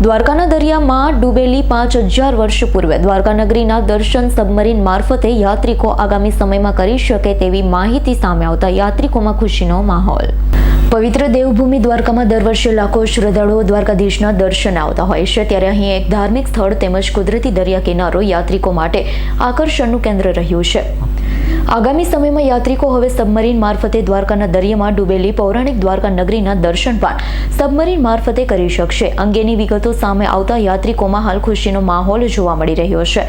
દ્વારકાના દરિયામાં ડૂબેલી 5000 વર્ષ પૂર્વે દ્વારકા નગરીના દર્શન સબમરીન મારફતે યાત્રિકો આગામી સમયમાં કરી શકે તેવી માહિતી સામે આવતા યાત્રિકોમાં ખુશીનો માહોલ। પવિત્ર દેવભૂમિ દ્વારકામાં દર વર્ષે લાખો શ્રદ્ધાળુઓ દ્વારકાધીશના દર્શને આવતા હોય છે, ત્યારે અહીં એક ધાર્મિક સ્થળ તેમજ કુદરતી દરિયા કિનારો યાત્રિકો માટે આકર્ષણનું કેન્દ્ર રહ્યું છે। આગામી સમયમાં યાત્રિકો હવે સબમરીન મારફતે દ્વારકાના દરિયામાં ડૂબેલી પૌરાણિક દ્વારકા નગરીના દર્શન પણ સબમરીન મારફતે કરી શકશે। અંગેની વિગતો સામે આવતા યાત્રિકોમાં હાલ ખુશીનો માહોલ જોવા મળી રહ્યો છે।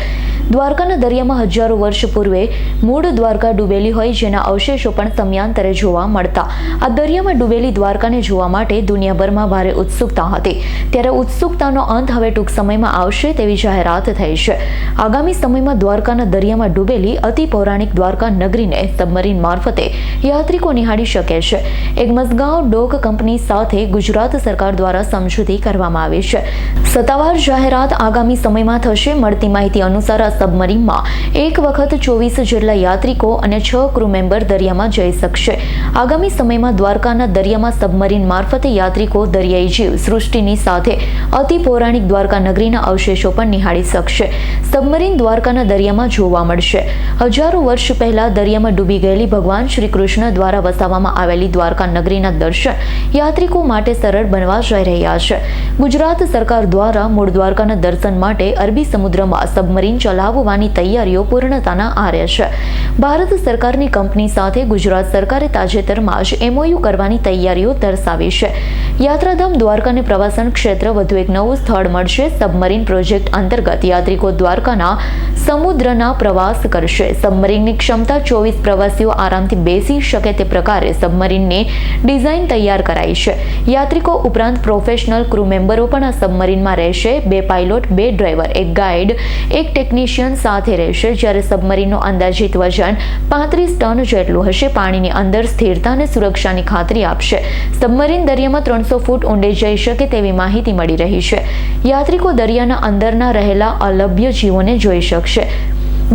દ્વારકાના દરિયામાં હજારો વર્ષ પૂર્વે મૂળ દ્વારકા ડૂબેલી હોય, જેના અવશેષો પણ સમયાંતરે જોવા મળતા આ દરિયામાં ડૂબેલી દ્વારકાને જોવા માટે દુનિયાભરમાં ભારે ઉત્સુકતા હતી, ત્યારે ઉત્સુકતાનો અંત હવે ટૂંક સમયમાં આવશે તેવી જાહેરાત થઈ છે। આગામી સમયમાં દ્વારકાના દરિયામાં ડૂબેલી અતિ પૌરાણિક દ્વારકા નગરીને સબમરીન મારફતે યાત્રિકો નિહાળી શકે છે। એક મઝગાંવ ડોક કંપની સાથે ગુજરાત સરકાર દ્વારા સમજૂતી કરવામાં આવી છે। સત્તાવાર જાહેરાત આગામી સમયમાં થશે। મળતી માહિતી અનુસાર આ સબમરીનમાં એક વખત 24 જેટલા યાત્રિકો અને 6 ક્રૂ મેમ્બર દરિયામાં જઈ શકશે। આગામી સમયમાં દ્વારકાના દરિયામાં સબમરીન મારફતે યાત્રિકો દરિયાઈ જીવ સૃષ્ટિની સાથે અતિ પૌરાણિક દ્વારકા નગરીના અવશેષો પણ નિહાળી શકશે। સબમરીન દ્વારકાના દરિયામાં જોવા મળશે। હજારો વર્ષ પહેલા દરિયામાં ડૂબી ગયેલી ભગવાન શ્રી કૃષ્ણ દ્વારા વસાવવામાં આવેલી દ્વારકા નગરીના દર્શન યાત્રિકો માટે સરળ બનવા જઈ રહ્યા છે। ગુજરાત સરકાર દ્વારા મૂળ દ્વારકાના દર્શન માટે અરબી સમુદ્રમાં સબમરીન ચલાવવાની તૈયારીઓ પૂર્ણતાના આરે છે। ભારત સરકારની કંપની સાથે ગુજરાત સરકારે તાજેતરમાં જ MOU કરવાની તૈયારીઓ દર્શાવી છે। યાત્રાધામ દ્વારકાને પ્રવાસન ક્ષેત્ર વધુ એક નવું સ્થળ મળશે। સબમરીન પ્રોજેક્ટ અંતર્ગત યાત્રિકો દ્વારકાના સમુદ્રના પ્રવાસ કરશે। સબમરીનની ક્ષમતા 24 પ્રવાસીઓ આરામથી બેસી શકે તે પ્રકારે સબમરીનની ડિઝાઇન તૈયાર કરાઈ છે। યાત્રિકો ઉપરાંત પ્રોફેશનલ ક્રૂ મેમ્બરો પણ આ સબમરીનમાં રહેશે। 2 પાયલોટ, 2 ડ્રાઈવર, 1 ગાઈડ, 1 ટેકનિશિયન સાથે રહેશે, જ્યારે સબમરીનનું અંદાજિત વજન 35 ટન જેટલું હશે। પાણીની અંદર સ્થિરતા અને સુરક્ષાની ખાતરી આપશે। સબમરીન દરિયામાં 300 ફૂટ ઊંડે જઈ શકે તેવી માહિતી મળી રહી છે। યાત્રિકો દરિયાના અંદરના રહેલા અલભ્ય જીવોને જોઈ શકશે।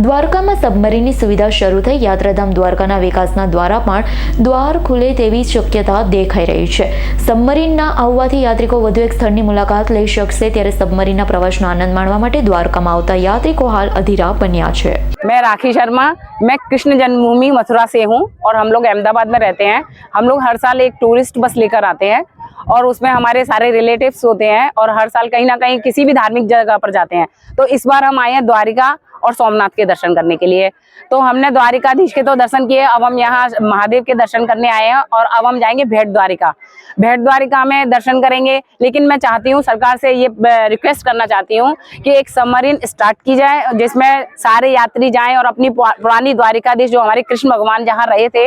દ્વારકામાં સબમરીનની સુવિધા શરૂ થઈ યાત્રાધામ દ્વારકાના વિકાસના દ્વારા પણ દ્વાર ખુલે તેવી શક્યતા દેખાઈ રહી છે। સબમરીનના આવવાથી યાત્રિકો વધુ એક સ્થળની મુલાકાત લઈ શકશે, ત્યારે સબમરીનના પ્રવાસનો આનંદ માણવા માટે દ્વારકામાં આવતા યાત્રિકો હાલ અધીરા બન્યા છે। मैं राखी शर्मा, मैं कृष्ण जन्मभूमि मथुरा से हूँ और हम लोग अहमदाबाद में रहते हैं। हम लोग हर साल एक टूरिस्ट बस लेकर आते हैं और उसमें हमारे सारे रिलेटिव्स होते हैं और हर साल कहीं ना कहीं किसी भी धार्मिक जगह पर जाते हैं। तो इस बार हम आए हैं द्वारिका और सोमनाथ के दर्शन करने के लिए। तो हमने द्वारिकाधीश के तो दर्शन किए, अब हम यहाँ महादेव के दर्शन करने आए हैं और अब हम जाएंगे भेट द्वारिका। भेट द्वारिका में दर्शन करेंगे, लेकिन मैं चाहती हूँ सरकार से ये रिक्वेस्ट करना चाहती हूँ कि एक सबमरीन स्टार्ट की जाए जिसमें सारे यात्री जाएं और अपनी पुरानी द्वारिकाधीश जो हमारे कृष्ण भगवान जहाँ रहे थे,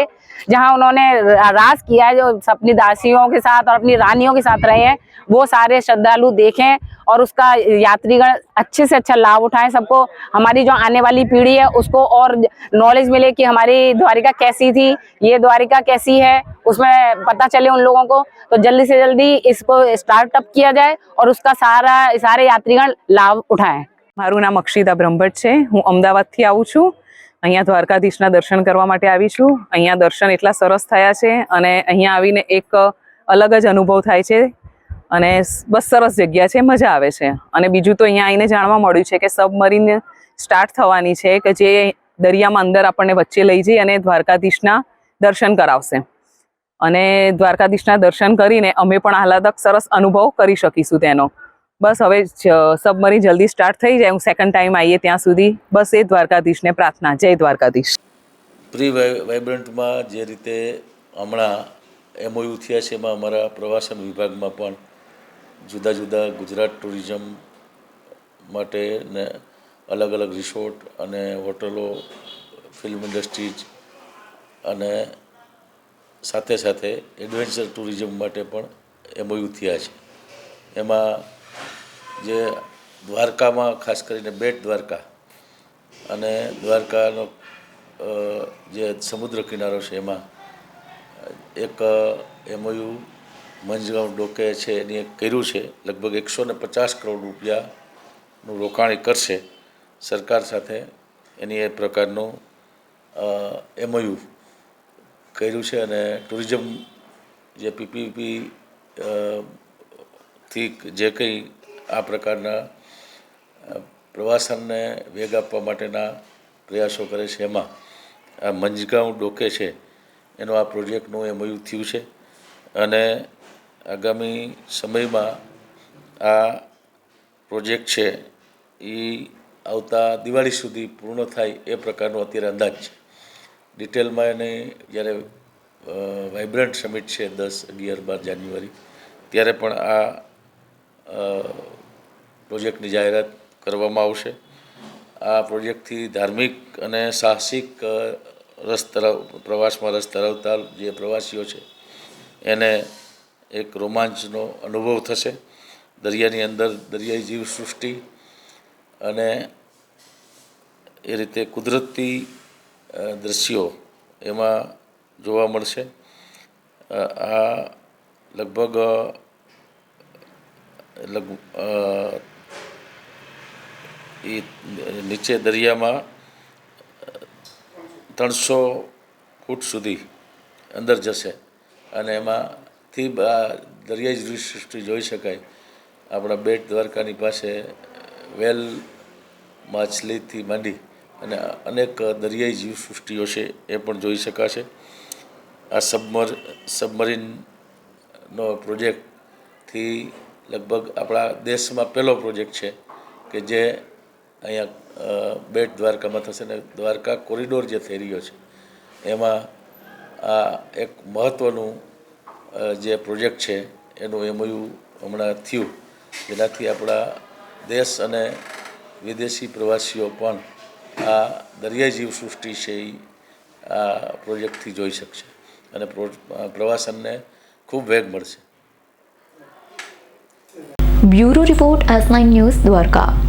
जहाँ उन्होंने राज किया है, जो अपनी दासियों के साथ और अपनी रानियों के साथ रहे हैं, वो सारे श्रद्धालु देखें और उसका यात्रीगण अच्छे से अच्छा लाभ उठाएं। सबको, हमारी जो आने वाली पीढ़ी है उसको और नॉलेज मिले कि हमारी द्वारिका कैसी थी, ये द्वारिका कैसी है, उसमें पता चले उन लोगों को। तो जल्दी से जल्दी इसको स्टार्टअप किया जाए और उसका सारे यात्रीगण लाभ उठाएं। મારું નામ અક્ષિતા બ્રહ્મભટ્ટ છે। હું અમદાવાદથી આવું છું। અહીંયા દ્વારકાધીશના દર્શન કરવા માટે આવી છું। અહીંયા દર્શન એટલા સરસ થયા છે અને અહીંયા આવીને એક અલગ જ અનુભવ થાય છે અને બસ સરસ જગ્યા છે, મજા આવે છે। અને બીજું તો અહીંયા આવીને જાણવા મળ્યું છે કે સબમરીન સ્ટાર્ટ થવાની છે કે જે દરિયામાં અંદર આપણને વચ્ચે લઈ જઈ અને દ્વારકાધીશના દર્શન કરાવશે અને દ્વારકાધીશના દર્શન કરીને અમે પણ આહલાદક સરસ અનુભવ કરી શકીશું તેનો। બસ હવે સબમરીન જલ્દી સ્ટાર્ટ થઈ જાય, હું સેકન્ડ ટાઈમ આવીએ ત્યાં સુધી બસ એ દ્વારકાધીશને પ્રાર્થના। જય દ્વારકાધીશ। પ્રી વાઇબ્રન્ટમાં જે રીતે હમણાં MOU થયા છે, એમાં અમારા પ્રવાસન વિભાગમાં પણ જુદા જુદા ગુજરાત ટુરિઝમ માટે ને અલગ અલગ રિસોર્ટ અને હોટલો, ફિલ્મ ઇન્ડસ્ટ્રીઝ અને સાથે સાથે એડવેન્ચર ટુરિઝમ માટે પણ MOU થયા છે। એમાં જે દ્વારકામાં ખાસ કરીને બેટ દ્વારકા અને દ્વારકાનો જે સમુદ્ર કિનારો છે એમાં એક MOU મંજગાંવ ડોકે છે એની એક કર્યું છે। લગભગ 150 કરોડ રૂપિયાનું રોકાણ કરશે સરકાર સાથે, એની એ પ્રકારનું MOU કર્યું છે। અને ટુરિઝમ જે PPP થી જે કંઈ આ પ્રકારના પ્રવાસનને વેગ આપવા માટેના પ્રયાસો કરે છે. એમાં આ મંજગાંવ ડોકે છે એનો આ પ્રોજેક્ટનું MOU થયું છે અને આગામી સમયમાં આ પ્રોજેક્ટ છે એ આવતા દિવાળી સુધી પૂર્ણ થાય એ પ્રકારનો અત્યારે અંદાજ છે. ડિટેલમાં એને જ્યારે વાઇબ્રન્ટ સમિટ છે 10, 11, 12 જાન્યુઆરી ત્યારે પણ આ પ્રોજેક્ટની જાહેરાત કરવામાં આવશે. આ પ્રોજેક્ટથી ધાર્મિક અને સાહસિક પ્રવાસમાં રસ ધરાવતા જે પ્રવાસીઓ છે એને એક રોમાંચનો અનુભવ થશે. દરિયાની અંદર દરિયાઈ જીવસૃષ્ટિ અને એ રીતે કુદરતી દૃશ્યો એમાં જોવા મળશે. આ લગભગ એ નીચે દરિયામાં 300 ફૂટ સુધી અંદર જશે અને એમાંથી દરિયાઈ જીવસૃષ્ટિ જોઈ શકાય. આપણા બેટ દ્વારકાની પાસે વેલ માછલીથી માંડી અને અનેક દરિયાઈ જીવસૃષ્ટિઓ છે એ પણ જોઈ શકાશે. આ સબમરીનનો પ્રોજેક્ટથી લગભગ આપણા દેશમાં પહેલો પ્રોજેક્ટ છે કે જે અહીંયા બેટ દ્વારકામાં થશે ને દ્વારકા કોરિડોર જે થઈ રહ્યો છે એમાં આ એક મહત્ત્વનું જે પ્રોજેક્ટ છે એનું MOU હમણાં થયું, જેનાથી આપણા દેશ અને વિદેશી પ્રવાસીઓ પણ આ દરિયાઈ જીવસૃષ્ટિ છે એ આ પ્રોજેક્ટથી જોઈ શકશે અને પ્રવાસનને ખૂબ વેગ મળશે. Bureau report S9 news Dwarka.